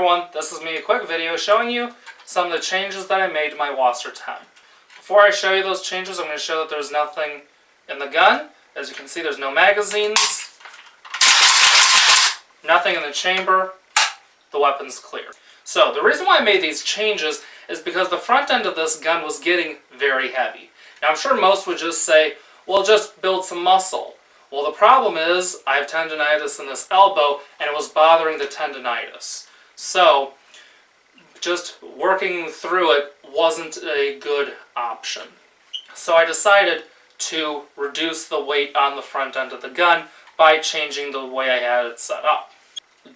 everyone, this is me, a quick video showing you some of the changes that I made to my WASR-10. Before I show you those changes, I'm going to show that there's nothing in the gun. As you can see, there's no magazines, nothing in the chamber, the weapon's clear. So the reason why I made these changes is because the front end of this gun was getting very heavy. Now I'm sure most would just say, well, just build some muscle. Well, the problem is I have tendonitis in this elbow and it was bothering the tendonitis. So just working through it wasn't a good option. So I decided to reduce the weight on the front end of the gun by changing the way I had it set up.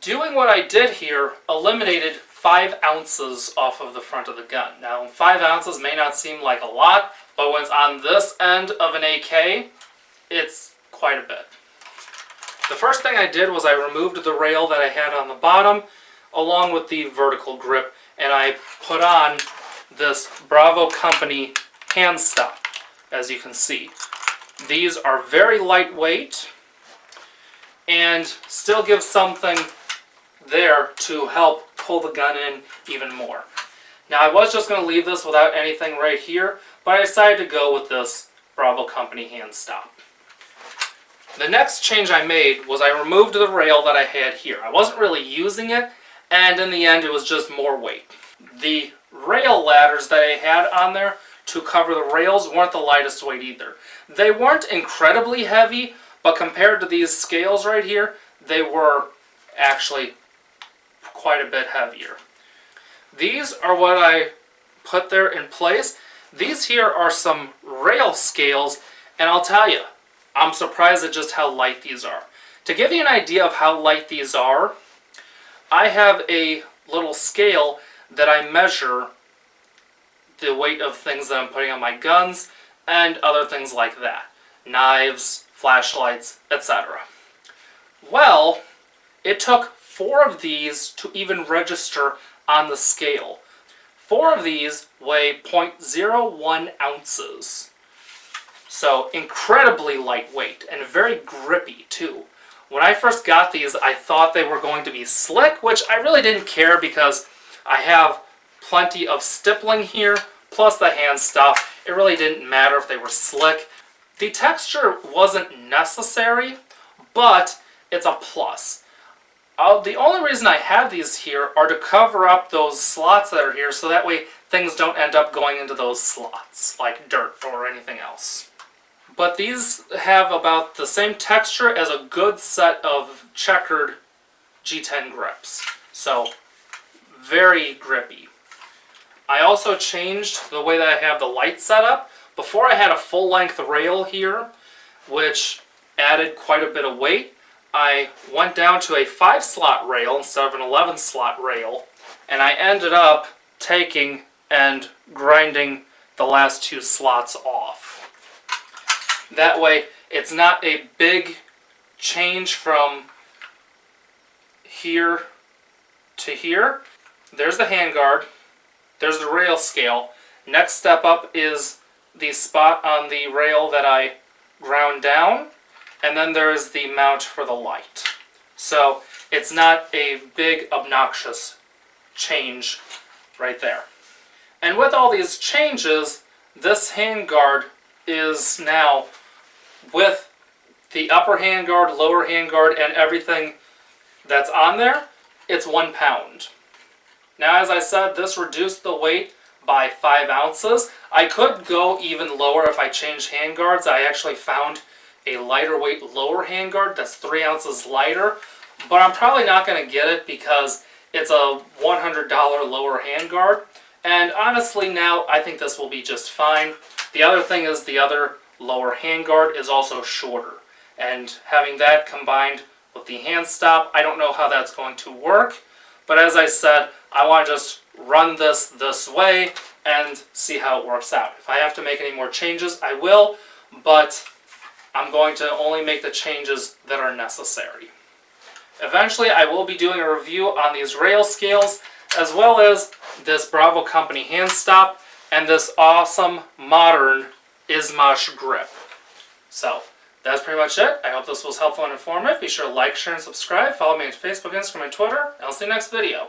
Doing what I did here eliminated 5 ounces off of the front of the gun. Now 5 ounces may not seem like a lot, but when it's on this end of an AK, it's quite a bit. The first thing I did was I removed the rail that I had on the bottom along with the vertical grip, and I put on this Bravo Company hand stop, as you can see. These are very lightweight and still give something there to help pull the gun in even more. Now I was just going to leave this without anything right here, but I decided to go with this Bravo Company hand stop. The next change I made was I removed the rail that I had here. I wasn't really using it, and in the end it was just more weight. The rail ladders that I had on there to cover the rails weren't the lightest weight either. They weren't incredibly heavy, but compared to these scales right here, they were actually quite a bit heavier. These are what I put there in place. These here are some rail scales, and I'll tell you, I'm surprised at just how light these are. To give you an idea of how light these are, I have a little scale that I measure the weight of things that I'm putting on my guns and other things like that. Knives, flashlights, etc. Well, it took 4 of these to even register on the scale. 4 of these weigh 0.01 ounces. So incredibly lightweight and very grippy too. When I first got these, I thought they were going to be slick, which I really didn't care because I have plenty of stippling here, plus the hand stuff. It really didn't matter if they were slick. The texture wasn't necessary, but it's a plus. The only reason I have these here are to cover up those slots that are here, so that way things don't end up going into those slots, like dirt or anything else. But these have about the same texture as a good set of checkered G10 grips. So, very grippy. I also changed the way that I have the light set up. Before I had a full-length rail here, which added quite a bit of weight. I went down to a 5-slot rail instead of an 11-slot rail, and I ended up taking and grinding the last 2 slots off. That way, it's not a big change from here to here. There's the handguard, there's the rail scale. Next step up is the spot on the rail that I ground down, and then there's the mount for the light. So it's not a big obnoxious change right there. And with all these changes, this handguard is now, with the upper handguard, lower handguard, and everything that's on there, it's 1 pound. Now, as I said, this reduced the weight by 5 ounces. I could go even lower if I changed handguards. I actually found a lighter weight lower handguard that's 3 ounces lighter, but I'm probably not going to get it because it's a $100 lower handguard. And honestly now, I think this will be just fine. The other thing is the other lower handguard is also shorter. And having that combined with the hand stop, I don't know how that's going to work. But as I said, I want to just run this way and see how it works out. If I have to make any more changes, I will. But I'm going to only make the changes that are necessary. Eventually, I will be doing a review on these rail scales, as well as this Bravo Company hand stop and this awesome modern Ismash grip. So, that's pretty much it. I hope this was helpful and informative. Be sure to like, share, and subscribe. Follow me on Facebook, Instagram, and Twitter. And I'll see you next video.